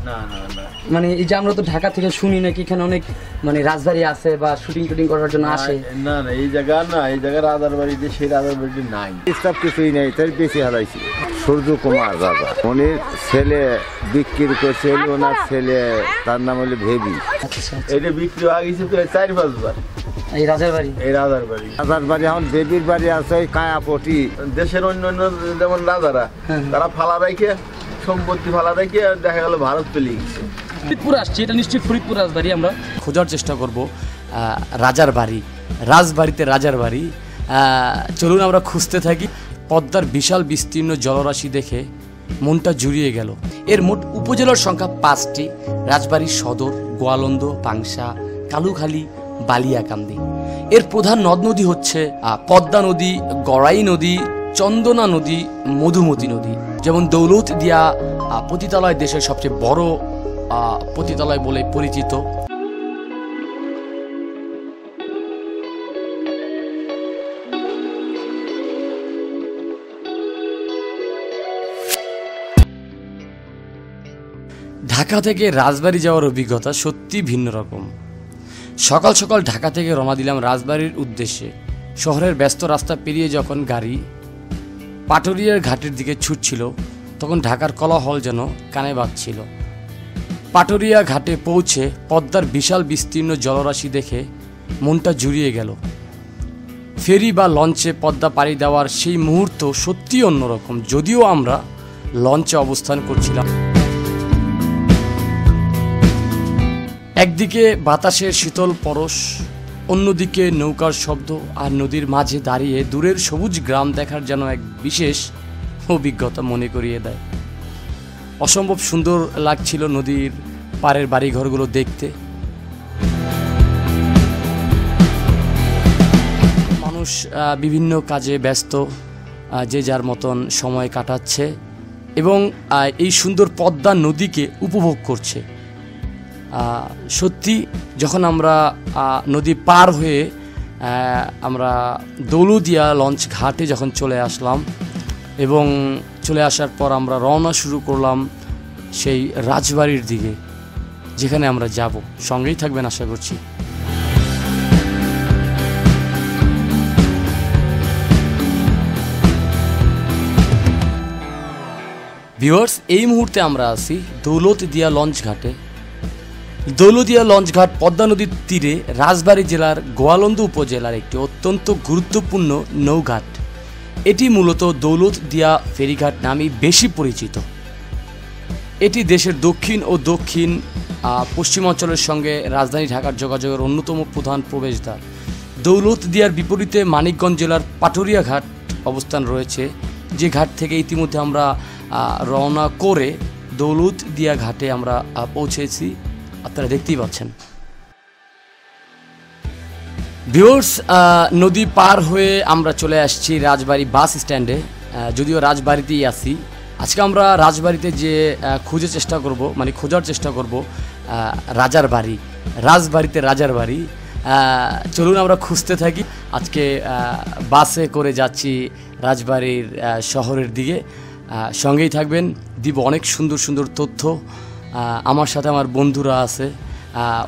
না না না, মানে এই যে আমরা তো ঢাকা থেকে শুনি নাকি এখানে অনেক মানে রাজবাড়ি আছে বা শুটিং টুটিং করার জন্য আসে। না না, এই জায়গা না, এই জায়গা রাজার বাড়িতে সেই রাজার বাড়িতে নাই, সব কিছুই নেই, তাই বেশি হারাইছি। সূর্য কুমার রাজা, উনি ছেলে বিক্রি করছিল, ওনার ছেলে তার নাম হলো ভেবি। আচ্ছা, এটা বিক্রি হয়ে গেছে প্রায় 4-5 বার। এই রাজার বাড়ি, এই রাজার বাড়ি, রাজার বাড়ি এখন বেবির বাড়ি আছে ওই কায়াপটি। দেশের অন্যান্য যেমন রাজারা তারা ফালা রেখে সম্পত্তি ফালা রেখে দেখা গেল ভারত পেলে গেছে। ফরিদপুর আসছি, এটা নিশ্চয়ই ফরিদপুর রাজবাড়ি। আমরা খোঁজার চেষ্টা করব রাজার বাড়ি, রাজবাড়িতে রাজার বাড়ি। চলুন আমরা খুঁজতে থাকি। পদ্মার বিশাল বিস্তীর্ণ জলরাশি দেখে মনটা জুড়িয়ে গেল। এর মোট উপজেলার সংখ্যা 5টি। রাজবাড়ির সদর গোয়ালন্দ, পাংশা, কালুখালী, বালিয়াকান্দি। এর প্রধান নদ নদী হচ্ছে পদ্মা নদী, গড়াই নদী, চন্দনা নদী, মধুমতি নদী। যেমন দৌলতদিয়া পতিতালয় দেশের সবচেয়ে বড় পতিতালয় বলে পরিচিত। ঢাকা থেকে রাজবাড়ি যাওয়ার অভিজ্ঞতা সত্যি ভিন্ন রকম। সকাল সকাল ঢাকা থেকে রওনা দিলাম রাজবাড়ির উদ্দেশ্যে। শহরের ব্যস্ত রাস্তা পেরিয়ে যখন গাড়ি পাটুরিয়ার ঘাটের দিকে ছুটছিল, তখন ঢাকার কোলাহল যেন কানে বাজছিল। পাটুরিয়া ঘাটে পৌঁছে পদ্মার বিশাল বিস্তীর্ণ জলরাশি দেখে মনটা জুড়িয়ে গেল। ফেরি বা লঞ্চে পদ্মা পাড়ি দেওয়ার সেই মুহূর্ত সত্যি অন্যরকম। যদিও আমরা লঞ্চে অবস্থান করছিলাম, একদিকে বাতাসের শীতল পরশ, অন্যদিকে নৌকার শব্দ, আর নদীর মাঝে দাঁড়িয়ে দূরের সবুজ গ্রাম দেখার যেন এক বিশেষ অভিজ্ঞতা মনে করিয়ে দেয়। অসম্ভব সুন্দর লাগছিল নদীর পাড়ের বাড়িঘরগুলো দেখতে। মানুষ বিভিন্ন কাজে ব্যস্ত, যে যার মতন সময় কাটাচ্ছে এবং এই সুন্দর পদ্মা নদীকে উপভোগ করছে। সত্যি যখন আমরা নদী পার হয়ে আমরা দৌলতদিয়া লঞ্চ ঘাটে যখন চলে আসলাম এবং চলে আসার পর আমরা রওনা শুরু করলাম সেই রাজবাড়ির দিকে, যেখানে আমরা যাব। সঙ্গেই থাকবেন আশা করছি। ভিউয়ার্স, এই মুহূর্তে আমরা আছি দৌলতদিয়া লঞ্চ ঘাটে। দৌলতদিয়া লঞ্চঘাট পদ্মা নদীর তীরে রাজবাড়ী জেলার গোয়ালন্দ উপজেলার একটি অত্যন্ত গুরুত্বপূর্ণ নৌঘাট। এটি মূলত দৌলতদিয়া ফেরিঘাট নামেই বেশি পরিচিত। এটি দেশের দক্ষিণ ও দক্ষিণ পশ্চিমাঞ্চলের সঙ্গে রাজধানী ঢাকার যোগাযোগের অন্যতম প্রধান প্রবেশদ্বার। দৌলতদিয়ার বিপরীতে মানিকগঞ্জ জেলার পাটুরিয়া ঘাট অবস্থান রয়েছে, যে ঘাট থেকে ইতিমধ্যে আমরা রওনা করে দৌলতদিয়া ঘাটে আমরা পৌঁছেছি। আপনারা দেখতেই পাচ্ছেন। ভিউয়ার্স, নদী পার হয়ে আমরা চলে আসছি রাজবাড়ি বাস স্ট্যান্ডে। যদিও রাজবাড়িতেই আছি। আজকে আমরা রাজবাড়িতে যে খোঁজার চেষ্টা করব রাজার বাড়ি, রাজবাড়িতে রাজার বাড়ি। চলুন আমরা খুঁজতে থাকি। আজকে বাসে করে যাচ্ছি রাজবাড়ির শহরের দিকে। সঙ্গেই থাকবেন, দিব অনেক সুন্দর সুন্দর তথ্য। আমার সাথে আমার বন্ধুরা আছে,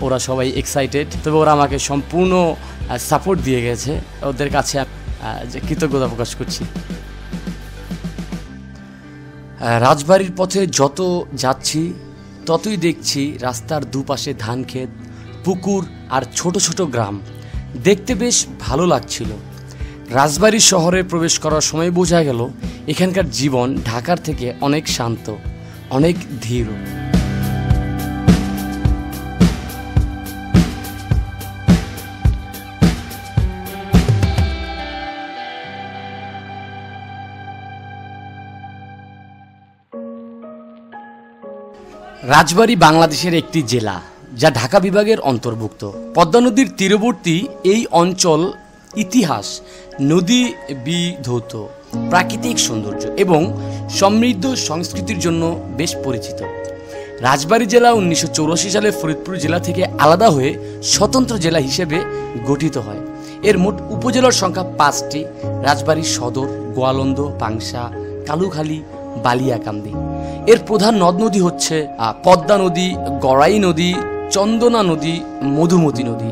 ওরা সবাই এক্সাইটেড, তবে ওরা আমাকে সম্পূর্ণ সাপোর্ট দিয়ে গেছে। ওদের কাছে কৃতজ্ঞতা প্রকাশ করছি। রাজবাড়ির পথে যত যাচ্ছি ততই দেখছি রাস্তার দুপাশে ধান ক্ষেত, পুকুর আর ছোট ছোট গ্রাম। দেখতে বেশ ভালো লাগছিল। রাজবাড়ি শহরে প্রবেশ করার সময় বোঝা গেল এখানকার জীবন ঢাকার থেকে অনেক শান্ত, অনেক ধীর। রাজবাড়ি বাংলাদেশের একটি জেলা, যা ঢাকা বিভাগের অন্তর্ভুক্ত। পদ্মা নদীর তীরবর্তী এই অঞ্চল ইতিহাস, নদী বিধৌত প্রাকৃতিক সৌন্দর্য এবং সমৃদ্ধ সংস্কৃতির জন্য বেশ পরিচিত। রাজবাড়ী জেলা 1984 সালে ফরিদপুর জেলা থেকে আলাদা হয়ে স্বতন্ত্র জেলা হিসেবে গঠিত হয়। এর মোট উপজেলার সংখ্যা 5টি। রাজবাড়ী সদর, গোয়ালন্দ, পাংশা, কালুখালী, বালিয়াকান্দি। এর প্রধান নদ নদী হচ্ছে পদ্মা নদী, গড়াই নদী, চন্দনা নদী, মধুমতি নদী।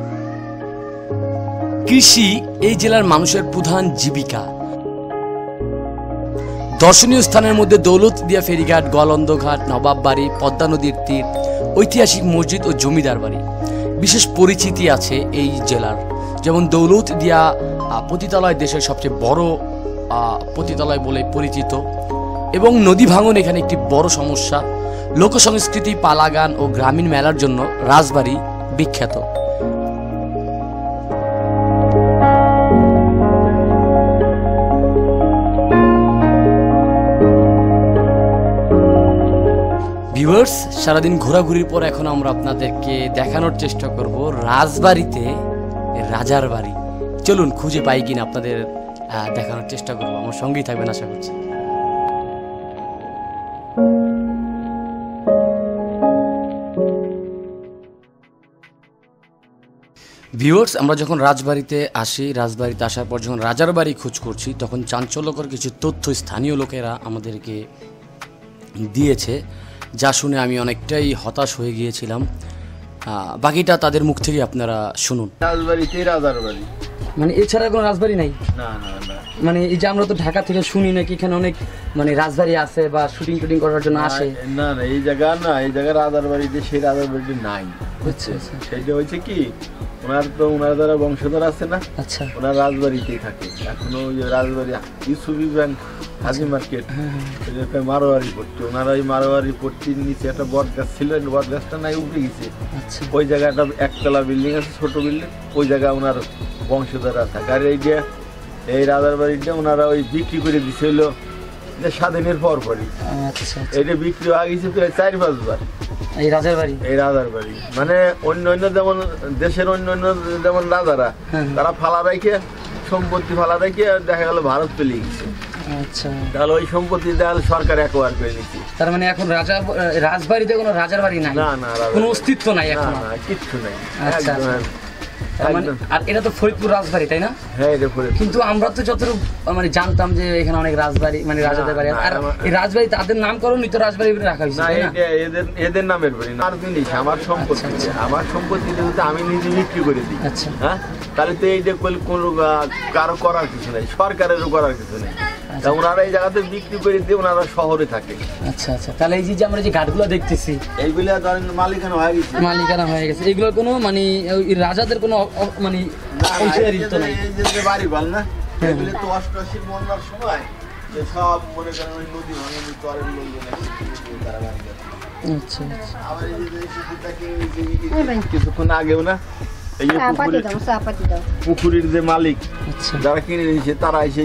কৃষি এই জেলার মানুষের প্রধান জীবিকা। দর্শনীয় স্থানের মধ্যে দৌলতদিয়া ফেরিঘাট, গোয়ালন্দ ঘাট, নবাব বাড়ি, পদ্মা নদীর তীর, ঐতিহাসিক মসজিদ ও জমিদার বাড়ি। বিশেষ পরিচিতি আছে এই জেলার, যেমন দৌলতদিয়া পতিতালয় দেশের সবচেয়ে বড় পতিতালয় বলে পরিচিত, এবং নদী ভাঙন এখানে একটি বড় সমস্যা। লোকসংস্কৃতি, পালাগান ও গ্রামীণ মেলার জন্য রাজবাড়ী বিখ্যাত। ভিউয়ার্স, সারাদিন ঘোরাঘুরির পর এখন আমরা আপনাদেরকে দেখানোর চেষ্টা করব রাজবাড়িতে রাজার বাড়ি। চলুন খুঁজে পাই কিনা আপনাদের দেখানোর চেষ্টা করবো। আমার সঙ্গেই থাকবেন আশা করছি। ভিউয়ার্স, আমরা যখন রাজবাড়িতে আসি, রাজবাড়িতে আসার পর যখন রাজার বাড়ি খোঁজ করছি, তখন চাঞ্চল্যকর কিছু তথ্য স্থানীয় লোকেরা আমাদেরকে দিয়েছে, যা শুনে আমি অনেকটাই হতাশ হয়ে গিয়েছিলাম। বাকিটা তাদের মুখ থেকে আপনারা শুনুন। রাজবাড়িতে রাজার বাড়ি, মানে এছাড়া কোনো রাজবাড়ি নাই? না না না, মানে এই যে আমরা তো ঢাকা থেকে শুনি নাকি এখানে অনেক মানে রাজবাড়ি আছে বা শুটিং টুটিং করার জন্য আসে। না না, এই জায়গা না, এই জায়গা রাজার বাড়িতে সেই রাজার বাড়িটি নাই। আচ্ছা আচ্ছা সেইটা হয়েছে কি, ওনার যারা বংশধর আছে না, আচ্ছা, ওনার রাজবাড়িতেই থাকে এখনো। ওই রাজবাড়ি ইউসুফি ব্যাংক, হাজি মার্কেট, মারোয়ারি পট্টি। ওনারা ওই মারোয়ারি পট্টির নিচে একটা বট গাছ ছিল, বট গাছটা নাই উঠে গেছে। আচ্ছা, ওই জায়গাটা একতলা বিল্ডিং আছে, ছোট বিল্ডিং, ওই জায়গায় ওনার বংশধররা থাকে। আর এই রাজার বাড়িটা ওনারা ওই বিক্রি করে দিছে হলো যে স্বাধীনের পরপরই। আচ্ছা, এটা বিক্রি হয়ে গেছে প্রায় 4-5 বার। এই রাজার বাড়ি, এই রাজার বাড়ি মানে অন্য যেমন দেশের অন্য যেমন রাজারা, তারা ফালা রেখে সম্পত্তি ফালা রেখে দেখা গেল ভারত পেলে গেছে। আচ্ছা, তাহলে ওই সম্পত্তি দেখা গেল সরকার একবার করে নিচ্ছে। তার মানে এখন রাজবাড়িতে কোনো রাজার বাড়ি নাই? না না, কোনো অস্তিত্ব নাই এখন? না, কিচ্ছু নাই। আচ্ছা, আর এটা তো ফরিদপুর রাজবাড়ি, তাই না? হ্যাঁ, এটা ফরিদপুর। কিন্তু আমরা তো যতটুকু মানে জানতাম যে এখানে অনেক রাজবাড়ি, মানে রাজাদের বাড়ি। আর এই রাজবাড়ি তাদের নামকরণই তো রাজবাড়ি রাখা হয়েছে, না? তাই না? এদের নামের বাড়ি না, আর জিনিস আমার সম্পত্তি। আমার সম্পত্তি যদি আমি নিজে বিক্রি করে দিই, আচ্ছা, হ্যাঁ, তাহলে তো এইটা কোনো কারো করার কিছু নেই, সরকারেরও করার কিছু নেই। ওনারা এই জায়গাতে বিক্রি করে দিয়ে ওনারা শহরে থাকে। আচ্ছা আচ্ছা, তাহলে এই যে আমরা যে ঘাটগুলো দেখতেছি, এইগুলা ধরেন মালিকানা হয়ে গেছে, মালিকানা হয়ে গেছে। এগুলোর কোনো মানে ওই রাজাদের কোনো মানে অংশীদারিত্ব নাই? এই যে বাড়ি বল না, এগুলো তো 88 বন্যার সময় যে সব মনে করেন ওই নদী ভাঙন চরের লোকজন তারা বাড়ি গেছে। আচ্ছা আচ্ছা, আবার এই যে কিছুক্ষণ আগেও না, এই যে পুকুরের যে মালিক যারা কিনে নিয়েছে, তারা এসে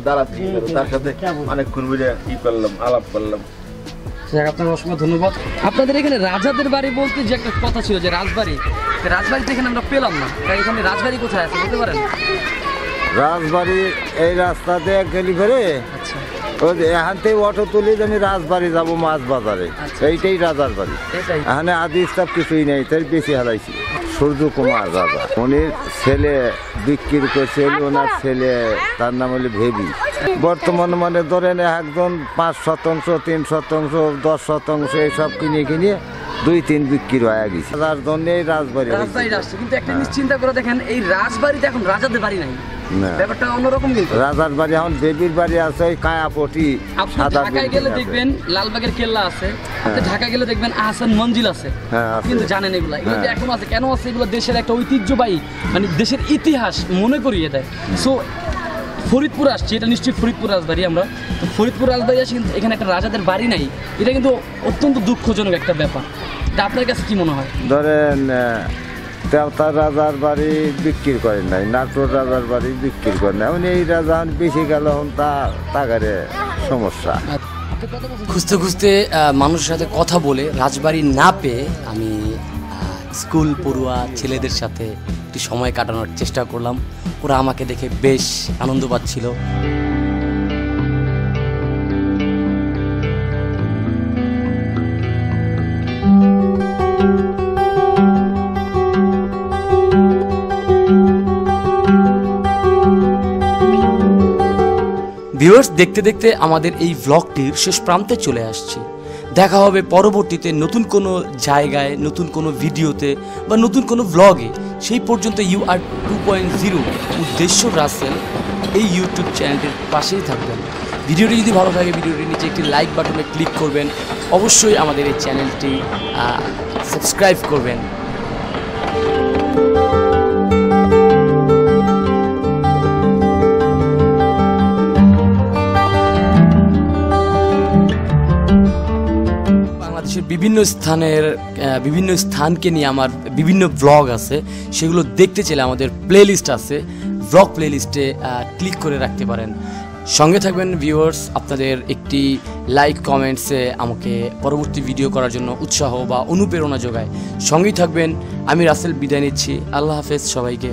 দাঁড়াতে তার সাথে অনেকক্ষণ বলে করলাম, আলাপ করলাম। আপনার অসংখ্য ধন্যবাদ। আপনাদের এখানে রাজাদের বাড়ি বলতে যে একটা কথা ছিল যে রাজবাড়িতে এখানে আমরা পেলাম না, তাই এখানে রাজবাড়ি কোথায় আছে বলতে পারেন? রাজবাড়ি এই রাস্তা দিয়ে গেলি ফেরে আচ্ছা, এখান থেকে অটো তুলি আমি রাজবাড়ি যাবো মাছ বাজারে, এইটাই রাজার বাড়ি। এখানে আদি স্টাফ কিছুই নেই, তাই বেশি হারাইছি। সূর্য কুমার রাজা, উনির ছেলে বিক্রি করছিল, ওনার ছেলে তার নাম হলো ভেবি। বর্তমানে মানে ধরেন একজন 5 শতাংশ, 3 শতাংশ, 10 শতাংশ এইসব কিনে 2-3 বিক্রি হয়ে গেছে। তার জন্য এই রাজবাড়ি আসছে। কিন্তু একটা জিনিস চিন্তা করে দেখেন, এই রাজবাড়িতে এখন রাজাদের বাড়ি নাই, ব্যাপারটা অন্যরকম। কিন্তু রাজার বাড়ি এখন বেবির বাড়ি আছে, ওই কায়াপটি। ঢাকায় গেলে দেখবেন লালবাগের কেল্লা আছে, ঢাকায় গেলে দেখবেন আহসান মঞ্জিল আছে, কিন্তু জানেন এগুলো এখন আছে কেন আছে? এগুলো দেশের একটা ঐতিহ্যবাহী, মানে দেশের ইতিহাস মনে করিয়ে দেয়। সো ফরিদপুর আসছি, এটা নিশ্চয়ই ফরিদপুর রাজবাড়ি। আমরা তো ফরিদপুর রাজবাড়ি আসি, কিন্তু এখানে একটা রাজাদের বাড়ি নাই, এটা কিন্তু অত্যন্ত দুঃখজনক একটা ব্যাপার। তা আপনার কাছে কি মনে হয়? ধরেন দেবতার রাজার বাড়ি বিক্রি করেন নাই, নাটোর রাজার বাড়ি বিক্রি করেন নাই, এই রাজা বেশি গেল তাগারে সমস্যা। খুঁজতে খুঁজতে মানুষের সাথে কথা বলে রাজবাড়ি না পেয়ে আমি স্কুল পড়ুয়া ছেলেদের সাথে একটি সময় কাটানোর চেষ্টা করলাম। ওরা আমাকে দেখে বেশ আনন্দ পাচ্ছিল। ভিউয়ার্স, দেখতে দেখতে আমাদের এই ভ্লগটির শেষ প্রান্তে চলে আসছি। দেখা হবে পরবর্তীতে নতুন কোনো জায়গায়, নতুন কোনো ভিডিওতে বা নতুন কোনো ভ্লগে। সেই পর্যন্ত UR 2.0 উদ্দেশ্য রাসেল এই ইউটিউব চ্যানেলটির পাশেই থাকবেন। ভিডিওটি যদি ভালো থাকে ভিডিওটির নিচে একটি লাইক বাটনে ক্লিক করবেন, অবশ্যই আমাদের এই চ্যানেলটি সাবস্ক্রাইব করবেন। বাংলাদেশের বিভিন্ন স্থানকে নিয়ে আমার বিভিন্ন ব্লগ আছে, সেগুলো দেখতে চাইলে আমাদের প্লেলিস্ট আছে, ব্লগ প্লেলিস্টে ক্লিক করে রাখতে পারেন। সঙ্গে থাকবেন ভিউয়ার্স, আপনাদের একটি লাইক কমেন্টসে আমাকে পরবর্তী ভিডিও করার জন্য উৎসাহ বা অনুপ্রেরণা যোগায়। সঙ্গেই থাকবেন। আমি রাসেল বিদায় নিচ্ছি। আল্লাহ হাফেজ সবাইকে।